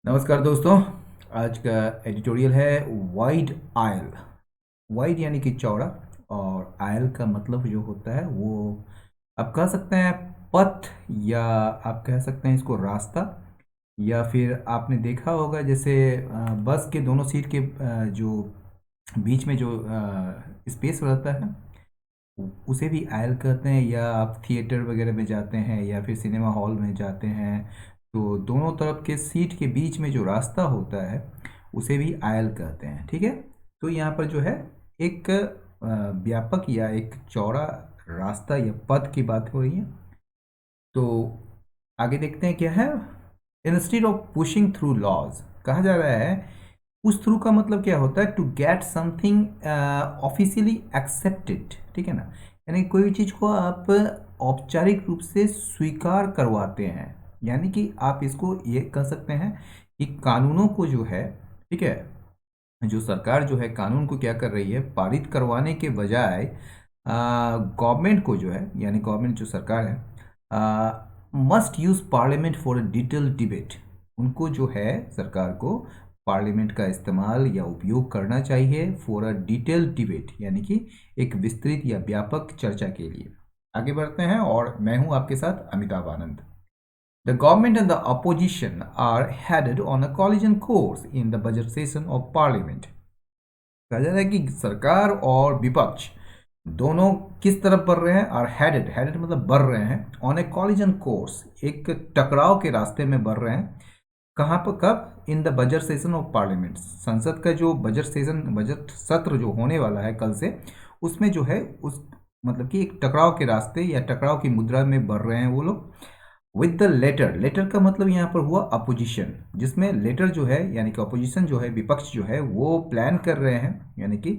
नमस्कार दोस्तों। आज का एडिटोरियल है वाइड आयल। वाइड यानी कि चौड़ा, और आयल का मतलब जो होता है वो आप कह सकते हैं पथ, या आप कह सकते हैं इसको रास्ता। या फिर आपने देखा होगा जैसे बस के दोनों सीट के जो बीच में जो स्पेस रहता है, उसे भी आयल कहते हैं। या आप थिएटर वगैरह में जाते हैं या फिर सिनेमा हॉल में जाते हैं तो दोनों तरफ के सीट के बीच में जो रास्ता होता है उसे भी आयल कहते हैं। ठीक है। तो यहाँ पर जो है एक व्यापक या एक चौड़ा रास्ता या पथ की बात हो रही है। तो आगे देखते हैं क्या है। Instead of pushing through laws, कहा जा रहा है पुश थ्रू का मतलब क्या होता है, to get something officially accepted. ठीक है ना, यानी कोई भी चीज़ को आप औपचारिक रूप से स्वीकार करवाते हैं। यानी कि आप इसको ये कह सकते हैं कि कानूनों को जो है, ठीक है, जो सरकार जो है कानून को क्या कर रही है, पारित करवाने के बजाय गवर्नमेंट को जो है, यानी गवर्नमेंट जो सरकार है, must use parliament for a detail debate. उनको जो है सरकार को पार्लियामेंट का इस्तेमाल या उपयोग करना चाहिए फॉर अ डिटेल डिबेट, यानी कि एक विस्तृत या व्यापक चर्चा के लिए। आगे बढ़ते हैं और मैं हूं आपके साथ अमिताभ आनंद। The government and the opposition are headed on a collision course in the budget session of parliament. कहा जा रहा है कि सरकार और विपक्ष दोनों किस तरफ बढ़ रहे हैं, और हेडेड हेडेड मतलब बढ़ रहे हैं, ऑन ए कॉलिजन कोर्स, एक टकराव के रास्ते में बढ़ रहे हैं। कहाँ पर, कब? In the budget session of parliament, संसद का जो बजट सेशन, बजट सत्र जो होने वाला है कल से, उसमें जो है उस मतलब कि एक टकराव के रास्ते या टकराव की मुद्रा में बढ़ रहे हैं वो लोग। विद द लेटर, लेटर का मतलब यहाँ पर हुआ अपोजिशन, जिसमें लेटर जो है यानी कि अपोजिशन जो है, विपक्ष जो है वो प्लान कर रहे हैं, यानी कि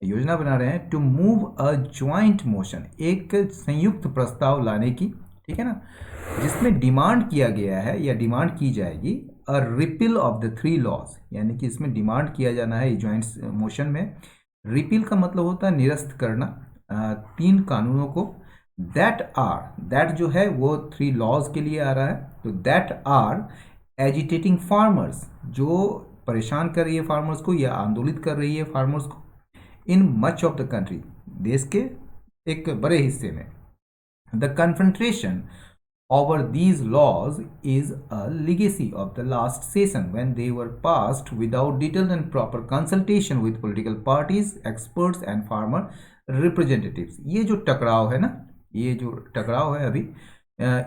योजना बना रहे हैं to move a joint motion, एक संयुक्त प्रस्ताव लाने की। ठीक है ना, जिसमें डिमांड किया गया है या डिमांड की जाएगी a repeal of the three laws, यानी कि इसमें डिमांड किया जाना है ज्वाइंट मोशन में। रिपील का मतलब होता है निरस्त करना तीन कानूनों को। दैट जो है वो थ्री लॉज के लिए आ रहा है। तो दैट आर एजिटेटिंग फार्मर्स, जो परेशान कर रही है फार्मर्स को या आंदोलित कर रही है फार्मर्स को, in much of the country, देश के एक बड़े हिस्से में। The confrontation over these laws is a legacy of the last session when they were passed without detailed and proper consultation with political parties, experts and farmer representatives। ये जो टकराव है ना, ये जो टकराव है अभी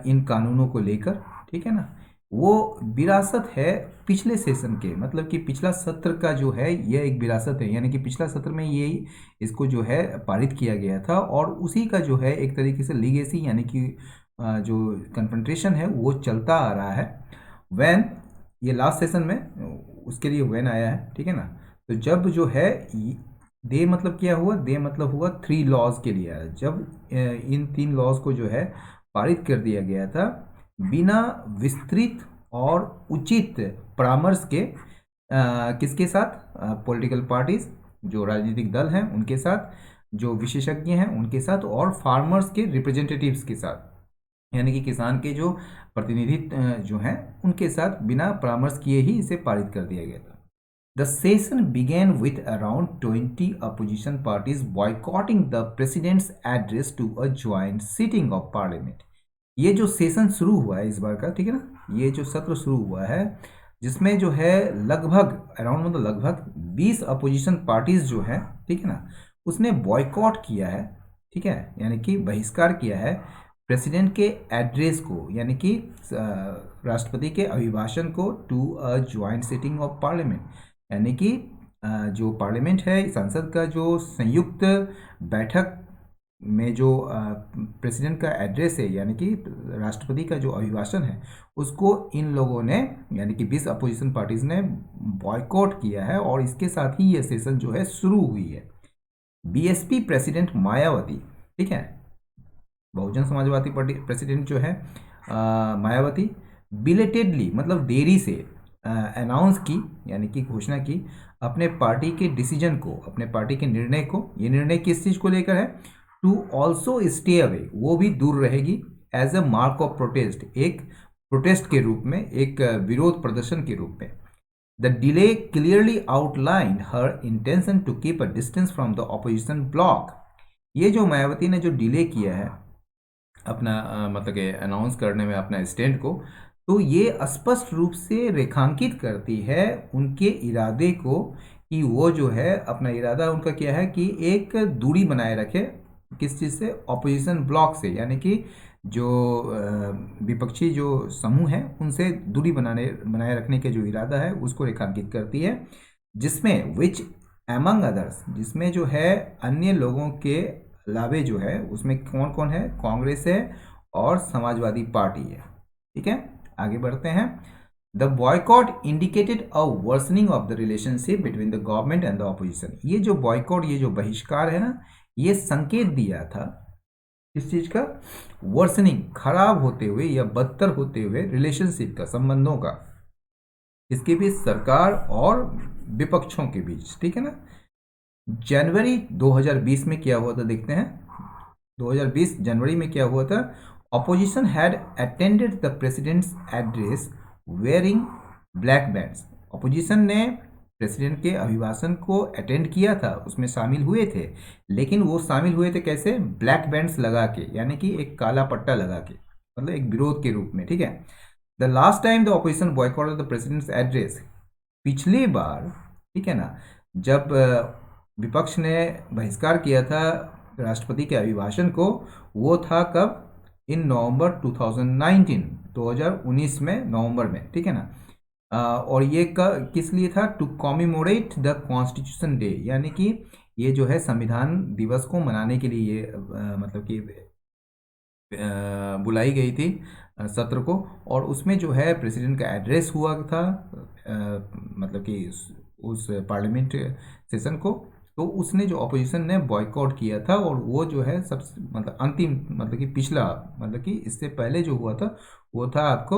इन कानूनों को लेकर, ठीक है ना, वो विरासत है पिछले सेशन के, मतलब कि पिछला सत्र का जो है यह एक विरासत है, यानी कि पिछला सत्र में ये इसको जो है पारित किया गया था, और उसी का जो है एक तरीके से लीगेसी, यानी कि जो कन्फ्रंटेशन है वो चलता आ रहा है। वैन, ये लास्ट सेशन में उसके लिए वैन आया है, ठीक है ना। तो जब जो है दे मतलब क्या हुआ, दे मतलब हुआ थ्री लॉज के लिए आया, जब इन तीन लॉज को जो है पारित कर दिया गया था बिना विस्तृत और उचित परामर्श के, किसके साथ? पॉलिटिकल पार्टीज, जो राजनीतिक दल हैं उनके साथ, जो विशेषज्ञ हैं उनके साथ, और फार्मर्स के रिप्रेजेंटेटिव्स के साथ, यानी कि किसान के जो प्रतिनिधि जो हैं उनके साथ बिना परामर्श किए ही इसे पारित कर दिया गया था। The session began with around 20 opposition parties boycotting the president's address to a joint sitting of parliament. ये जो सेशन शुरू हुआ है इस बार का, ठीक है ना, ये जो सत्र शुरू हुआ है जिसमें जो है लगभग अराउंड मतलब लगभग 20 अपोजिशन पार्टीज जो है, ठीक है ना, उसने बॉयकॉट किया है, ठीक है, यानी कि बहिष्कार किया है प्रेसिडेंट के एड्रेस को, यानी कि राष्ट्रपति के अभिभाषण को, to a joint sitting of parliament, यानी कि जो पार्लियामेंट है, संसद का जो संयुक्त बैठक में जो प्रेसिडेंट का एड्रेस है, यानी कि राष्ट्रपति का जो अभिभाषण है, उसको इन लोगों ने, यानी कि 20 अपोजिशन पार्टीज ने बॉयकॉट किया है, और इसके साथ ही ये सेशन जो है शुरू हुई है। बीएसपी प्रेसिडेंट मायावती, ठीक है, बहुजन समाजवादी पार्टी प्रेसिडेंट जो है मायावती, बिलेटेडली मतलब देरी से अनाउंस की, यानी कि घोषणा की अपने पार्टी के डिसीजन को, अपने पार्टी के निर्णय को। ये निर्णय किस चीज़ को लेकर है? टू ऑल्सो स्टे अवे, वो भी दूर रहेगी, as a mark of protest, एक प्रोटेस्ट के रूप में, एक विरोध प्रदर्शन के रूप में। The delay clearly outlined her intention to keep a distance from the opposition block. ये जो मायावती ने जो डिले किया है अपना मतलब कि अनाउंस करने में अपना स्टैंड को, तो ये स्पष्ट रूप से रेखांकित करती है उनके इरादे को कि वो जो है अपना इरादा उनका क्या है कि एक दूरी बनाए रखे किस चीज़ से, ऑपोजिशन ब्लॉक से, यानी कि जो विपक्षी जो समूह है उनसे दूरी बनाए रखने के जो इरादा है उसको रेखांकित करती है, जिसमें विच एमंग अदर्स, जिसमें जो है अन्य लोगों के अलावे जो है उसमें कौन कौन है, कांग्रेस है और समाजवादी पार्टी है। ठीक है, आगे बढ़ते हैं। The boycott indicated a worsening of the relationship between the government and the opposition. ये जो बॉयकॉट, ये जो बहिष्कार है ना, ये संकेत दिया था इस चीज का, वर्सनिंग, खराब होते हुए या बदतर होते हुए रिलेशनशिप का, संबंधों का, इसके बीच सरकार और विपक्षों के बीच। ठीक है ना। जनवरी 2020 में क्या हुआ था देखते हैं। 2020 जनवरी में क्या हुआ था, opposition had attended the president's address wearing black bands. Opposition ने प्रेसिडेंट के अभिभाषण को अटेंड किया था, उसमें शामिल हुए थे, लेकिन वो शामिल हुए थे कैसे, ब्लैक बैंड्स लगा के, यानी कि एक काला पट्टा लगा के, मतलब एक विरोध के रूप में। ठीक है। The last time the opposition boycotted the president's address, पिछली बार, ठीक है ना, जब विपक्ष ने बहिष्कार किया था राष्ट्रपति के अभिभाषण को, वो था कब, इन नवंबर 2019, 2019 में नवंबर में। ठीक है ना। और ये किस लिए था, to commemorate the constitution day, यानी कि ये जो है संविधान दिवस को मनाने के लिए ये मतलब कि बुलाई गई थी सत्र को, और उसमें जो है प्रेसिडेंट का एड्रेस हुआ था मतलब कि उस पार्लियामेंट सेशन को, तो उसने जो ऑपोजिशन ने बॉयकॉट किया था, और वो जो है सब मतलब अंतिम, मतलब कि पिछला, मतलब कि इससे पहले जो हुआ था वो था आपको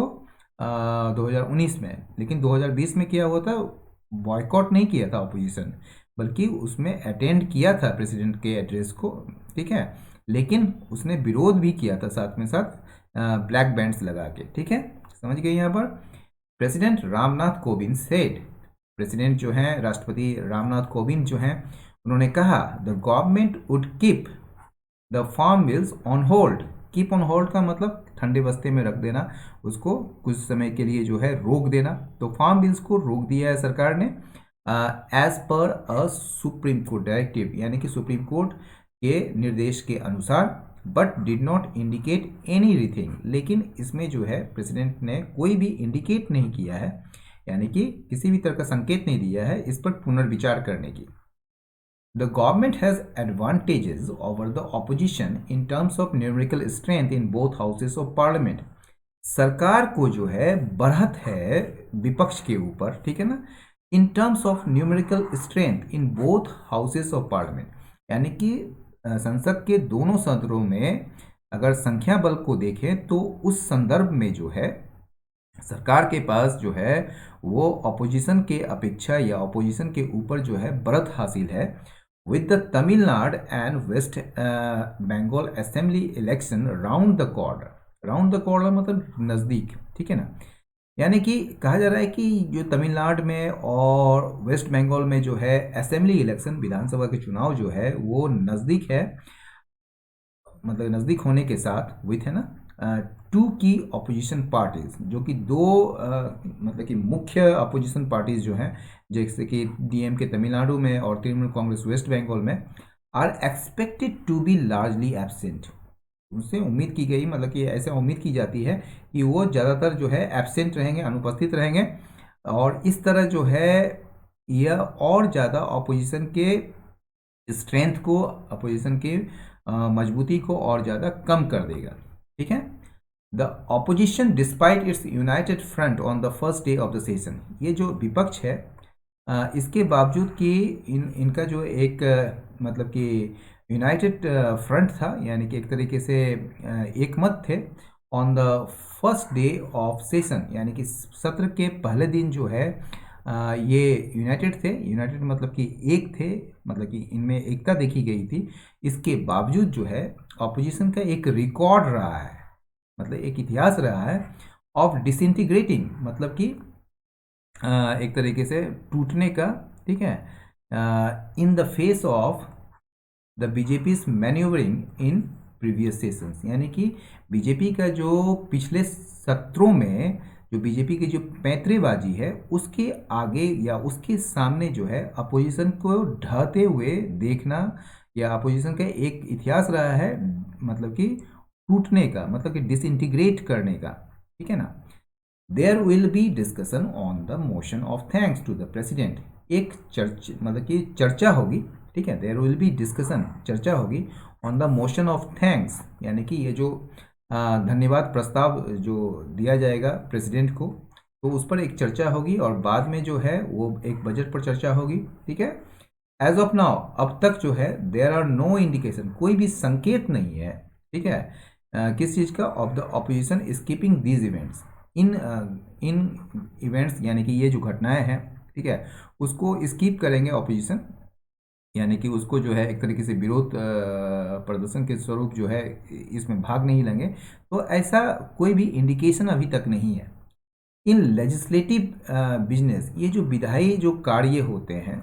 2019 में, लेकिन 2020 में क्या हुआ था, बॉयकॉट नहीं किया था ऑपोजिशन, बल्कि उसमें अटेंड किया था प्रेसिडेंट के एड्रेस को। ठीक है, लेकिन उसने विरोध भी किया था साथ में साथ ब्लैक बैंड्स लगा के। ठीक है, समझ गए यहाँ पर। President Ramnath Kovind said, president जो हैं राष्ट्रपति रामनाथ कोविंद जो हैं, उन्होंने कहा the government would keep the farm bills on hold. Keep on hold का मतलब ठंडे बस्ते में रख देना, उसको कुछ समय के लिए जो है रोक देना। तो फार्म बिल्स को रोक दिया है सरकार ने एज पर अ सुप्रीम कोर्ट डायरेक्टिव, यानी कि सुप्रीम कोर्ट के निर्देश के अनुसार, but did not indicate any rethinking. लेकिन इसमें जो है प्रेसिडेंट ने कोई भी इंडिकेट नहीं किया है, यानी कि किसी भी तरह का संकेत नहीं दिया है इस पर पुनर्विचार करने की। The government has advantages over the opposition in terms of numerical strength in both houses of parliament. सरकार को जो है बढ़त है विपक्ष के ऊपर, ठीक है ना, in terms of numerical strength in both houses of parliament, यानी कि संसद के दोनों सदनों में अगर संख्या बल को देखें तो उस संदर्भ में जो है सरकार के पास जो है वो ऑपोजिशन के अपेक्षा या ऑपोजिशन के ऊपर जो है बढ़त हासिल है। With the Tamil Nadu and West Bengal Assembly election round the corner मतलब नज़दीक, ठीक है ना, यानी कि कहा जा रहा है कि जो तमिलनाडु में और वेस्ट बंगाल में जो है असेंबली इलेक्शन, विधानसभा के चुनाव जो है वो नज़दीक है, मतलब नज़दीक होने के साथ विथ है ना टू की अपोजिशन पार्टीज, जो कि दो मतलब कि मुख्य अपोजिशन पार्टीज जो हैं, जैसे कि डीएमके तमिलनाडु में और तृणमूल कांग्रेस वेस्ट बंगाल में, are expected to be largely absent. उनसे उम्मीद की गई, मतलब कि ऐसे उम्मीद की जाती है कि वो ज़्यादातर जो है एब्सेंट रहेंगे, अनुपस्थित रहेंगे, और इस तरह जो है यह और ज़्यादा अपोजिशन के स्ट्रेंथ को, अपोजिशन की मजबूती को और ज़्यादा कम कर देगा। ठीक है। The opposition despite it's United front on the first day of the session, ये जो विपक्ष है इसके बावजूद कि इनका जो एक मतलब कि यूनाइटेड फ्रंट था, यानी कि एक तरीके से एक मत थे, on the first day of session, यानी कि सत्र के पहले दिन जो है ये यूनाइटेड थे। यूनाइटेड मतलब कि एक थे, मतलब कि इनमें एकता देखी गई थी। इसके बावजूद जो है ऑपोजिशन का एक रिकॉर्ड रहा है, मतलब एक इतिहास रहा है ऑफ डिसइंटीग्रेटिंग, मतलब कि एक तरीके से टूटने का, ठीक है, in the face of the BJP manoeuvring in previous sessions, यानी कि बीजेपी का जो पिछले सत्रों में जो बीजेपी की जो पैंतरेबाजी है उसके आगे या उसके सामने जो है अपोजिशन को ढहते हुए देखना, या अपोजिशन का एक इतिहास रहा है, मतलब कि टूटने का, मतलब कि डिसइंटीग्रेट करने का, ठीक है ना। There will be discussion on the motion of thanks to the president, एक मतलब कि चर्चा होगी, ठीक है, देयर विल बी डिस्कशन, चर्चा होगी on the motion of thanks, यानी कि ये जो धन्यवाद प्रस्ताव जो दिया जाएगा प्रेसिडेंट को, तो उस पर एक चर्चा होगी, और बाद में जो है वो एक बजट पर चर्चा होगी, ठीक है। एज ऑफ नाउ, अब तक जो है देयर आर नो इंडिकेशन, कोई भी संकेत नहीं है, ठीक है, किस चीज़ का, of the opposition skipping these events, इन इन इवेंट्स, यानी कि ये जो घटनाएं हैं, ठीक है, उसको स्कीप करेंगे ऑपोजिशन, यानी कि उसको जो है एक तरीके से विरोध प्रदर्शन के स्वरूप जो है इसमें भाग नहीं लेंगे, तो ऐसा कोई भी इंडिकेशन अभी तक नहीं है। इन लेजिस्लेटिव बिजनेस, ये जो विधायी जो कार्य होते हैं,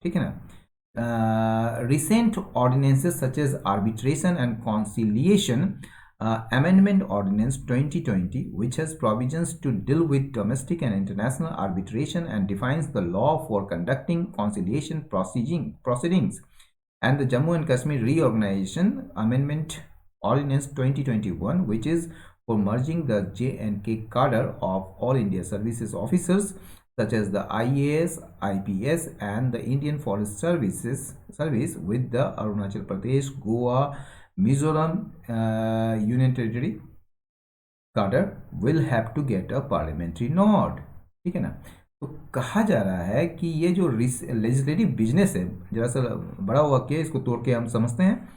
ठीक है ना, recent ordinances such as arbitration and conciliation amendment ordinance 2020 which has provisions to deal with domestic and international arbitration and defines the law for conducting conciliation proceedings, and the Jammu and Kashmir reorganization amendment ordinance 2021 which is for merging the J&K cadre of all India services officers such as the IAS, IPS and the Indian Forest Service with the Arunachal Pradesh, Goa, Mizoram Union Territory cadre will have to get a parliamentary nod, ठीक है ना। तो कहा जा रहा है कि ये जो लेजिस्लेटिव बिजनेस है, जरा सा बड़ा हुआ के इसको तोड़ के हम समझते हैं,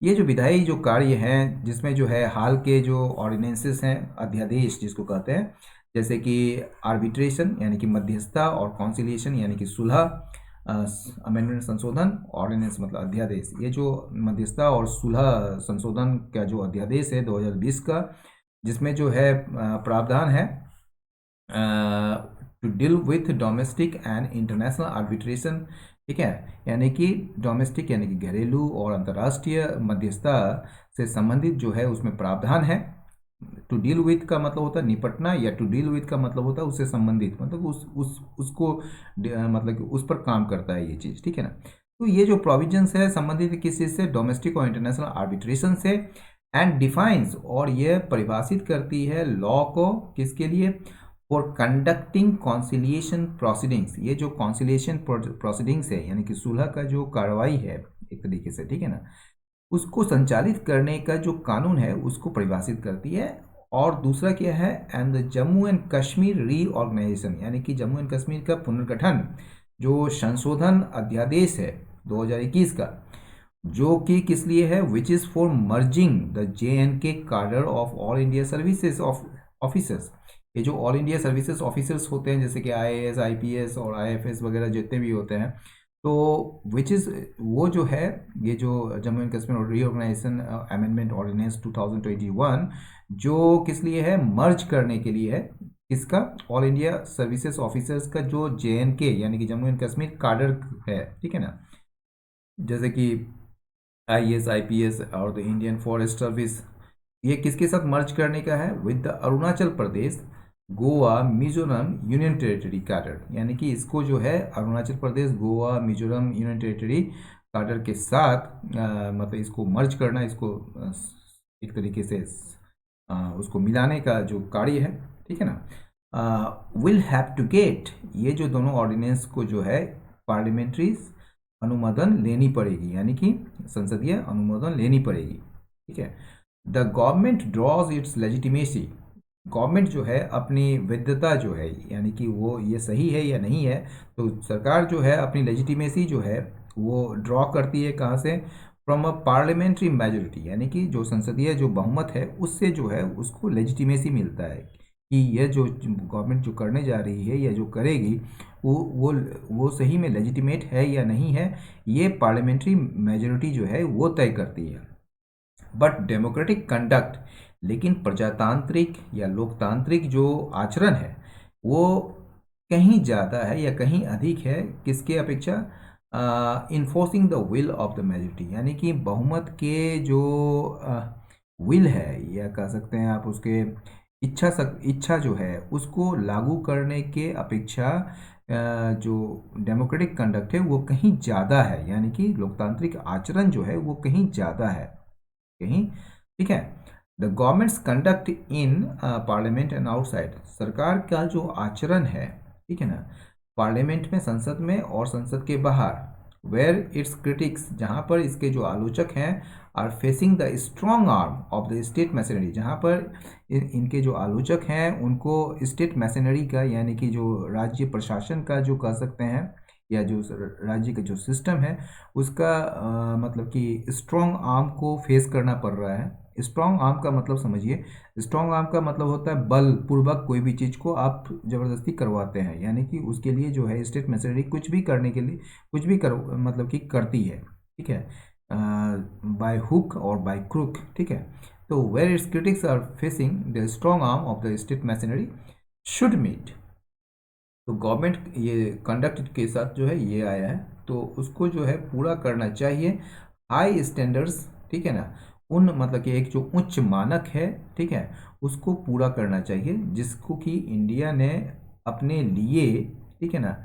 ये जो विधायी जो कार्य हैं जिसमें जो है हाल के जो ऑर्डिनेंसेस हैं, अध्यादेश जिसको कहते हैं, जैसे कि आर्बिट्रेशन यानी कि मध्यस्थता, और कॉन्सिलिएशन यानी कि सुलह, अमेंडमेंट संशोधन, ऑर्डिनेंस मतलब अध्यादेश, ये जो मध्यस्थता और सुलह संशोधन का जो अध्यादेश है 2020 का, जिसमें जो है प्रावधान है to deal with domestic and international arbitration, ठीक है, यानी कि डोमेस्टिक यानी कि घरेलू और अंतर्राष्ट्रीय मध्यस्थता से संबंधित जो है उसमें प्रावधान है। टू डील विथ का मतलब होता है निपटना, या टू डील विथ का मतलब होता है उससे संबंधित, मतलब उसको मतलब कि उस पर काम करता है ये चीज़, ठीक है ना। तो ये जो प्रोविजंस है संबंधित किस चीज़ से, डोमेस्टिक और इंटरनेशनल आर्बिट्रेशन से, एंड डिफाइंस, और ये परिभाषित करती है लॉ को, किसके लिए, फॉर कंडक्टिंग कॉन्सिलिएशन प्रोसीडिंग्स, ये जो कॉन्सिलिएशन प्रोसीडिंग्स है यानी कि सुलह का जो कार्रवाई है एक तरीके से, ठीक है ना, उसको संचालित करने का जो कानून है उसको परिभाषित करती है। और दूसरा क्या है, and the Jammu and Kashmir reorganisation, यानी कि जम्मू एंड कश्मीर का पुनर्गठन, जो संशोधन अध्यादेश है 2021 का, जो कि किस लिए है, which is for merging the JNK कार्डर of all India services officers, ये जो ऑल इंडिया सर्विसेज ऑफिसर्स होते हैं जैसे कि IAS, IPS और IFS वगैरह जितने भी होते हैं, तो विच इज़ वो जो है, ये जो Jammu and Kashmir reorganisation amendment ordinance 2021 जो किस लिए है, मर्ज करने के लिए है, किसका, ऑल इंडिया सर्विसेज ऑफिसर्स का जो JNK यानी कि जम्मू एंड कश्मीर कार्डर है, ठीक है ना, जैसे कि IAS, IPS और द इंडियन फॉरेस्ट सर्विस, ये किसके साथ मर्ज करने का है, with the Arunachal Pradesh, Goa, Mizoram union territory cadre, यानी कि इसको जो है Arunachal Pradesh, Goa, Mizoram union territory cadre के साथ मतलब इसको मर्ज करना, इसको एक तरीके से उसको मिलाने का जो कार्य है, ठीक है ना, विल हैव टू गेट, ये जो दोनों ऑर्डिनेंस को जो है पार्लियामेंट्री अनुमोदन लेनी पड़ेगी, यानी कि संसदीय अनुमोदन लेनी पड़ेगी, ठीक है। The government draws its legitimacy, government जो है अपनी वैधता जो है, यानी कि वो ये सही है या नहीं है, तो सरकार जो है अपनी लेजिटिमेसी जो है वो ड्रॉ करती है कहाँ से, फ्रॉम अ पार्लियामेंट्री मेजोरिटी, यानी कि जो संसदीय जो बहुमत है उससे जो है उसको लेजिटिमेसी मिलता है कि यह जो गवर्नमेंट जो करने जा रही है या जो करेगी वो सही में लेजिटिमेट है या नहीं है, ये पार्लियामेंट्री मेजोरिटी जो है वो तय करती है। बट डेमोक्रेटिक कंडक्ट, लेकिन प्रजातांत्रिक या लोकतांत्रिक जो आचरण है वो कहीं ज़्यादा है या कहीं अधिक है किसके अपेक्षा, enforcing the will of the majority, यानी कि बहुमत के जो विल है या कह सकते हैं आप उसके इच्छा जो है उसको लागू करने के अपेक्षा जो डेमोक्रेटिक कंडक्ट है वो कहीं ज़्यादा है, यानी कि लोकतांत्रिक आचरण जो है वो कहीं ज़्यादा है, कहीं, ठीक है। The governments conduct in parliament and outside, सरकार का जो आचरण है, ठीक है ना, पार्लियामेंट में, संसद में और संसद के बाहर, वेयर इट्स क्रिटिक्स, जहाँ पर इसके जो आलोचक हैं, are facing the strong arm of the state machinery, जहाँ पर इनके जो आलोचक हैं उनको स्टेट मैशनरी का, यानी कि जो राज्य प्रशासन का जो कह सकते हैं, या जो राज्य का जो सिस्टम है उसका मतलब कि स्ट्रॉन्ग आर्म को फेस करना पड़ रहा है। स्ट्रॉन्ग आर्म का मतलब समझिए, स्ट्रॉन्ग आर्म का मतलब होता है बल पूर्वक कोई भी चीज़ को आप ज़बरदस्ती करवाते हैं, यानी कि उसके लिए जो है स्टेट मशीनरी कुछ भी करने के लिए कुछ भी कर मतलब कि करती है, ठीक है, बाय हुक और बाय क्रुक, ठीक है। तो where its critics are facing the strong arm of the state machinery should meet, तो गवर्नमेंट ये कंडक्ट के साथ जो है ये आया है, तो उसको जो है पूरा करना चाहिए हाई स्टैंडर्ड्स, ठीक है ना, उन मतलब कि एक जो उच्च मानक है, ठीक है, उसको पूरा करना चाहिए जिसको कि इंडिया ने अपने लिए, ठीक है ना,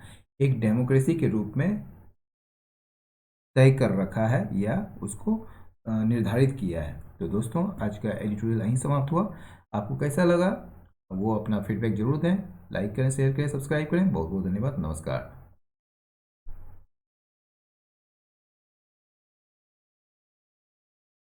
एक डेमोक्रेसी के रूप में तय कर रखा है या उसको निर्धारित किया है। तो दोस्तों आज का एडिटोरियल यहीं समाप्त हुआ। आपको कैसा लगा वो अपना फीडबैक जरूर दें, लाइक करें, शेयर करें, सब्सक्राइब करें। बहुत बहुत धन्यवाद, नमस्कार।